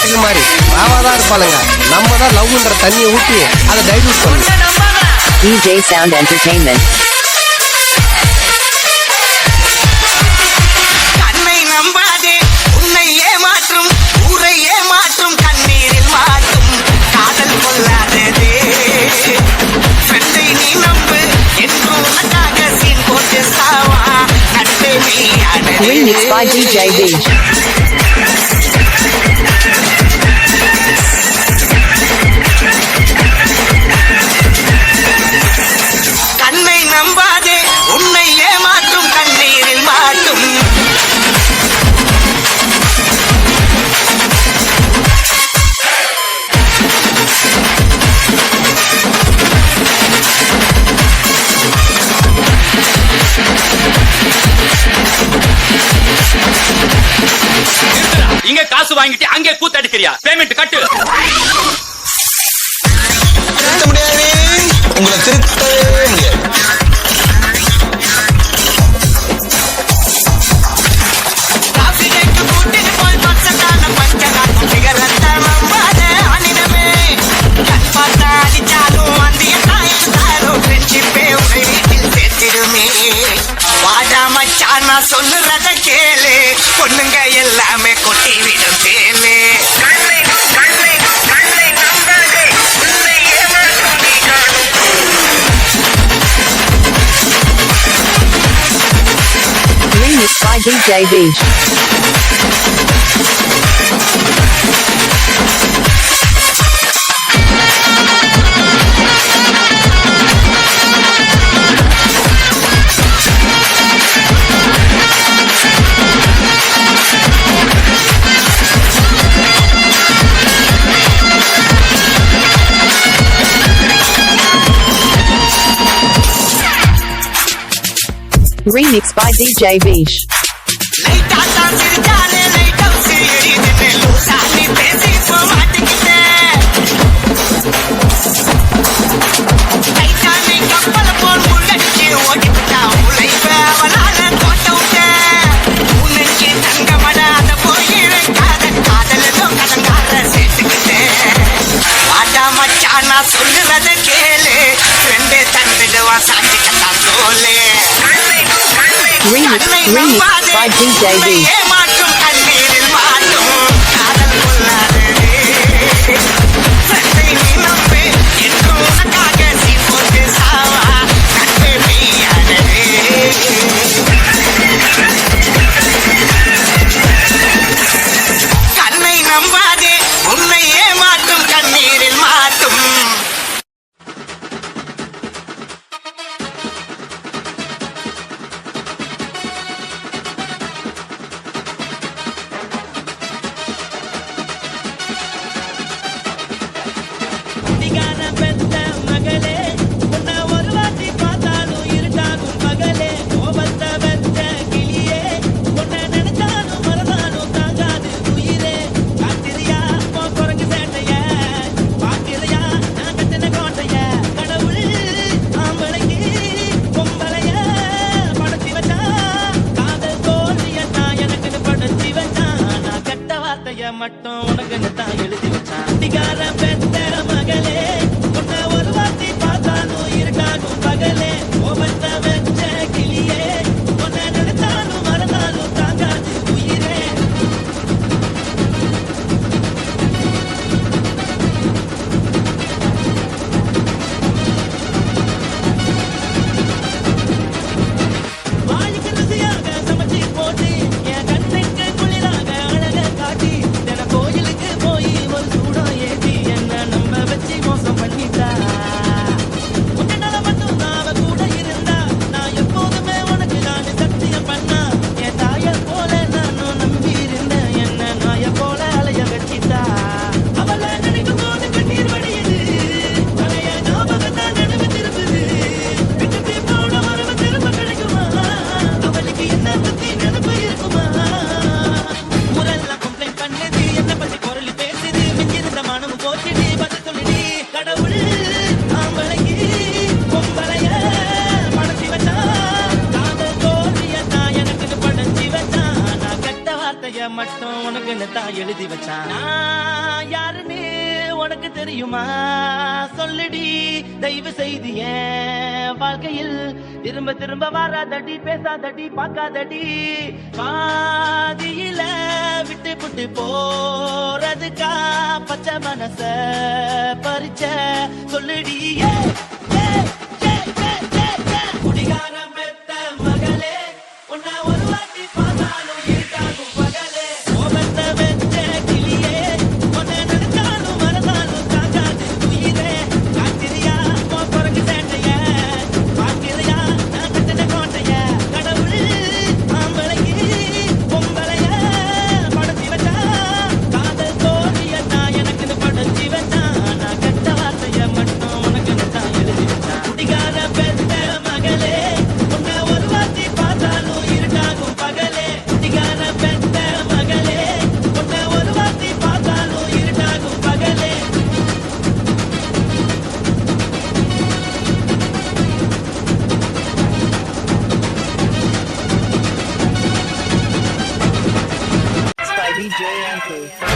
பாட்டுக்கு மாதிரி ராவாதான் இருப்பாளுங்க. நம்ம தான் லவ்ன்ற தண்ணியை ஊற்றி அதை டைல்யூட் பண்ணணும். DJ Sound Entertainment. கண்ணை நம்பாதே, உன்னை ஏமாற்றும், ஊரை ஏமாற்றும், கண்ணீரில் மாற்றும் காதல் கொள்ளாததே. ஃப்ரெண்டை நீ நம்பு என்று உனக்காக சீன் போட்டு சாவா நட்பே நீயானதே. Remix by DJ Beach. கண்ணை நம்பாதே, உன்னை ஏமாற்றும், கண்ணீரில் மாட்டும். இங்க காசு வாங்கிட்டு அங்கே கூத்தடிக்கிறியா? பேமெண்ட் கட்டு. திருத்த முடியாது, உங்களை திருத்தவே முடியாது. காசிக்கு கூட்டிட்டு போய் பச்சைக்கான பச்சைக்கான சிகரத்தை நம்பாதே அனிடமே. கண் பார்த்தா அடிச்சாலும் அந்திய தாயத்தாலும் ஃப்ரெண்ட்ஷிப்பே உன்னை வீட்டில் சேர்த்திடுமே. வாடா மச்சான் நான் சொல்லுறத கேளு, பொண்ணுங்க எல்லாமே கொட்டி விடும் தேனு. Remix by DJ Beach. Remix by DJ Beach. லைட்டா தான் சிரிச்சாலே லைட்டா சிரியுதுன்னு லூசா நீ பேசி இப்போ மாட்டிக்கிட்டேன். லைட்டா நீ கப்பல போல் முள்ளடிச்சு ஓடிவிட்டா உழைப்ப அவளால தோட்ட விட்டேன். உன்னைக்கு தங்கமடா அதை போய் வைக்காத காதலோ கடங்கார சேர்த்துக்கிட்டேன். வாடா மச்சான் நான் சொல்லுறத கேளு, ஃப்ரெண்டே தந்துடுவான் சாட்சிக்கத்தான் தோலே. Remix by DJ Beach. ஏமாற்றும் கண்ணீரில் மாட்டும் காதல் கொள்ளாததே. ஃப்ரெண்டை நீ நம்பு என்று உனக்காக சீன் போட்டு சாவா நட்பே நீயானதே. கண்ணை நம்பாதே, உன்னை ஏமாற்றும், கண்ணீரில் மாட்டும். மட்டும் உனக்கு தான் எழுதி வச்சான். அதிகார பெற்ற மகளே, உன்னை ஒரு வாட்டி பார்த்தாலும் இருக்காகும் பகலே. கோபத்த வச்ச கிளியே, உன்னை நினைத்தாலும் மறந்தாலும் தாங்காது உயிரே. வாய்க்கு ருசியாக சமைச்சு போட்டு என் கண்ணுக்கு குளிராக அழக காட்டி தின கோயிலுக்கு வார்த்தைய மட்டும் உனக்குன்னு தான் எழுதி வச்சான் நான் யாருன்னு உனக்கு தெரியுமா சொல்லுடி தயவு செய்து என் வாழ்க்கையில் திரும்ப திரும்ப வராதடி பேசாதடி பார்க்காதடி பாதியில விட்டு விட்டு போறதுக்கா பச்சை மனச பறிச்ச சொல்லுடி குடிகாரம் பெத்த மகளே உன்னை ஒரு வாட்டி பார்த்தாலும் இருக்காகும் பகலே கோபத்த வெச்ச கிளியே உன்னை நினைச்சாலும் மறந்தாலும் தாங்காது உயிரே காத்திரியா உன் குரங்கு சேட்டைய பார்க்கிறியா நான் கட்டின கோட்டைய கடவுள் ஆம்பளைக்கு பொம்பளைய படுத்தி வச்சா காதல் தோழிய நான் எனக்குன்னு படுத்தி வச்சா நான் கெட்ட வார்த்தைய மட்டும் உனக்குன்னு தான் எழுதி வச்சான் குடிகார பெத்த மகளே உன்னை ஒரு வாட்டி பார்த்தாலும் இருட்டாகும் பகலே குடிகார பெத்த மகளே உன்னை ஒரு வாட்டி பார்த்தாலும் இருட்டாகும் பகலே by DJ Anku.